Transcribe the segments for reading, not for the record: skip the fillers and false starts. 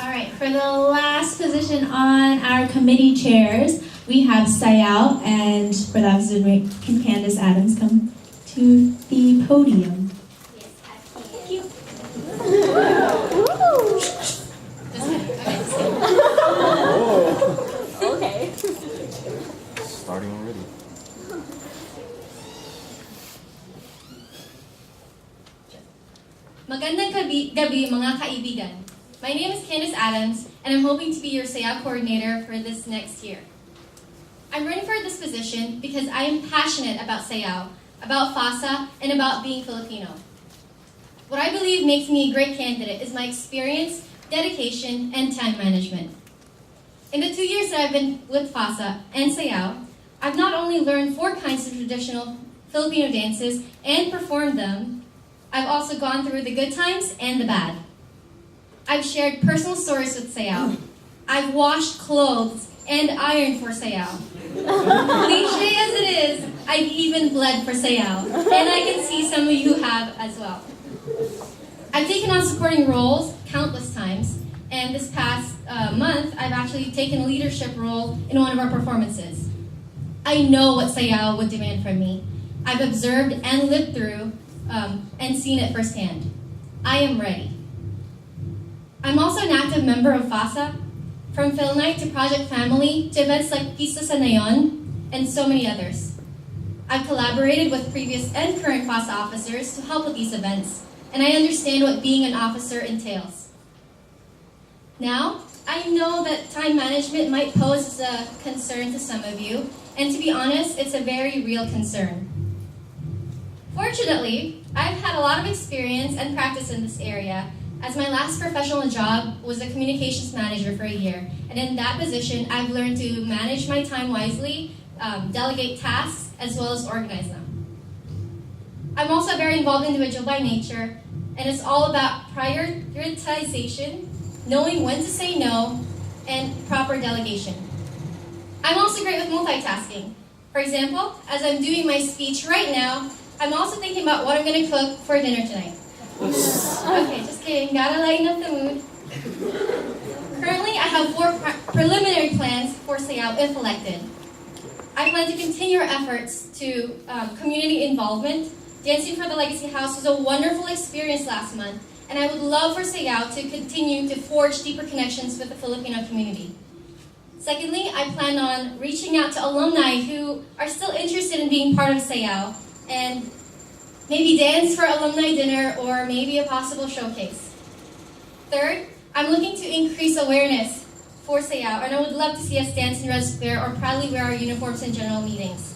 All right, for the last position on our committee chairs, we have Sayaw, and for that position, can Candice Adams come to the podium? Yes, Thank you. Okay. Starting already. Magandang gabi mga kaibigan. My name is Candice Adams, and I'm hoping to be your Sayaw coordinator for this next year. I'm running for this position because I am passionate about Sayaw, about FASA, and about being Filipino. What I believe makes me a great candidate is my experience, dedication, and time management. In the 2 years that I've been with FASA and Sayaw, I've not only learned 4 kinds of traditional Filipino dances and performed them, I've also gone through the good times and the bad. I've shared personal stories with Sayaw. I've washed clothes and ironed for Sayaw. Cliche as it is, I've even bled for Sayaw. And I can see some of you have as well. I've taken on supporting roles countless times. And this past month, I've actually taken a leadership role in one of our performances. I know what Sayaw would demand from me. I've observed and lived through and seen it firsthand. I am ready. I'm also an active member of FASA, from Phil Night to Project Family to events like Pista sa Nayon and so many others. I've collaborated with previous and current FASA officers to help with these events, and I understand what being an officer entails. Now, I know that time management might pose a concern to some of you, and to be honest, it's a very real concern. Fortunately, I've had a lot of experience and practice in this area, as my last professional job was a communications manager for a year, and in that position, I've learned to manage my time wisely, delegate tasks, as well as organize them. I'm also a very involved individual by nature, and it's all about prioritization, knowing when to say no, and proper delegation. I'm also great with multitasking. For example, as I'm doing my speech right now, I'm also thinking about what I'm going to cook for dinner tonight. Okay, just kidding. Gotta lighten up the mood. Currently, I have 4 preliminary plans for Sayaw if elected. I plan to continue our efforts to community involvement. Dancing for the Legacy House was a wonderful experience last month, and I would love for Sayaw to continue to forge deeper connections with the Filipino community. Secondly, I plan on reaching out to alumni who are still interested in being part of Sayaw, and maybe dance for alumni dinner or maybe a possible showcase. Third, I'm looking to increase awareness for Sayaw, and I would love to see us dance in red square or proudly wear our uniforms in general meetings.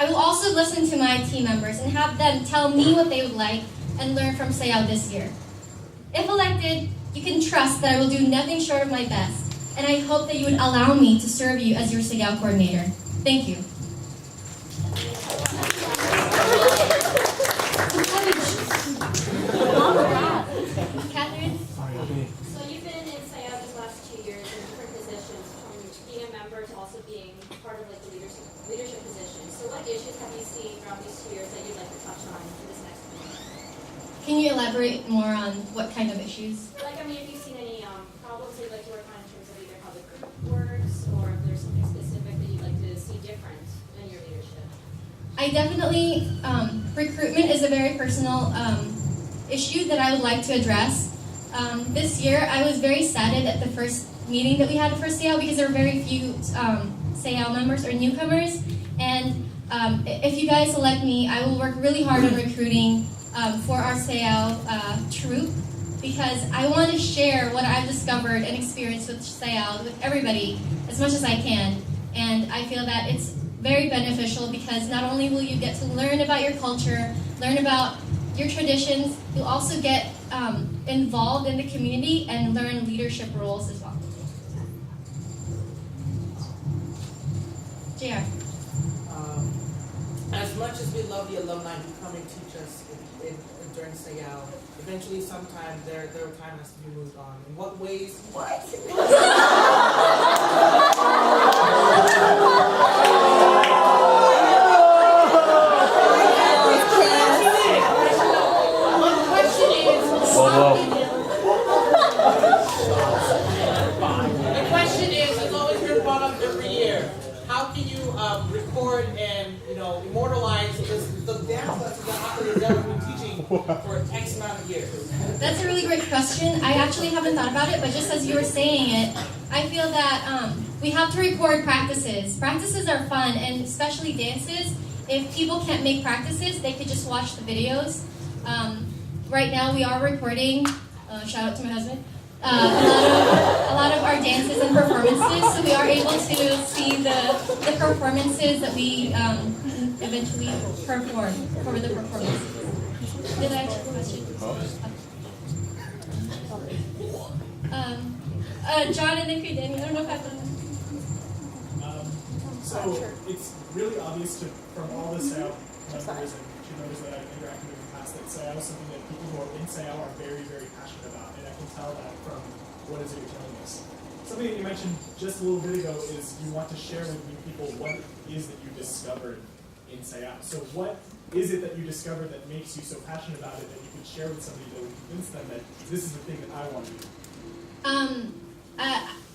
I will also listen to my team members and have them tell me what they would like and learn from Sayaw this year. If elected, you can trust that I will do nothing short of my best, and I hope that you would allow me to serve you as your Sayaw coordinator. Thank you. Catherine? So you've been in Sayaw these last 2 years in different positions, from being a member to also being part of like the leadership position. So what issues have you seen throughout these 2 years that you'd like to touch on for this next meeting? Can you elaborate more on what kind of issues? Like, I mean, if you've seen any problems that you'd like to work on in terms of either how the group works, or if there's something specific that you'd like to see different in your leadership. I definitely, recruitment is a very personal issue that I would like to address. This year, I was very saddened at the first meeting that we had for Sayaw because there were very few Sayaw members or newcomers. And if you guys elect me, I will work really hard on recruiting for our Sayaw troupe, because I want to share what I've discovered and experienced with Sayaw with everybody as much as I can. And I feel that it's very beneficial because not only will you get to learn about your culture, learn about your traditions, you'll also get involved in the community and learn leadership roles as well. JR. As much as we love the alumni who come and teach us during Sayaw, eventually sometime their time has to be moved on. In what ways? What? My question is, for X amount of years? That's a really great question. I actually haven't thought about it, but just as you were saying it, I feel that we have to record practices. Practices are fun, and especially dances. If people can't make practices, they could just watch the videos. Right now, we are recording. Shout out to my husband. A lot of our dances and performances, so we are able to see the performances that we eventually perform for the performances. Did I answer the question? John and then Danny. I don't know if I've done So it's really obvious from all the Sayaw members and she knows that I've interacted with in the past that Sayaw is something that people who are in Sayaw are very, very passionate about. And I can tell that from what is it you're telling us. Something that you mentioned just a little bit ago is you want to share with new people what it is that you discovered in Sayaw. So what is it that you discovered that makes you so passionate about it that you could share with somebody that would convince them that this is the thing that I want to do?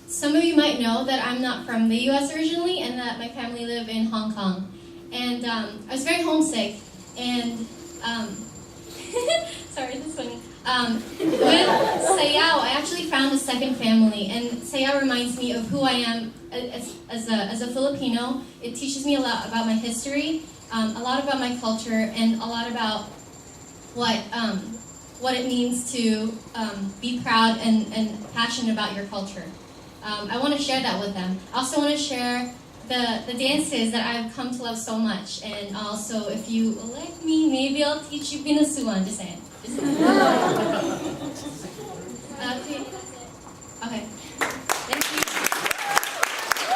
Some of you might know that I'm not from the U.S. originally, and that my family live in Hong Kong. And I was very homesick, and sorry, this is funny. With Sayaw, I actually found a second family, and Sayaw reminds me of who I am as a Filipino. It teaches me a lot about my history, a lot about my culture, and a lot about what it means to be proud and passionate about your culture. I want to share that with them. I also want to share the dances that I've come to love so much. And also, if you elect me, maybe I'll teach you Binasuan. Just saying.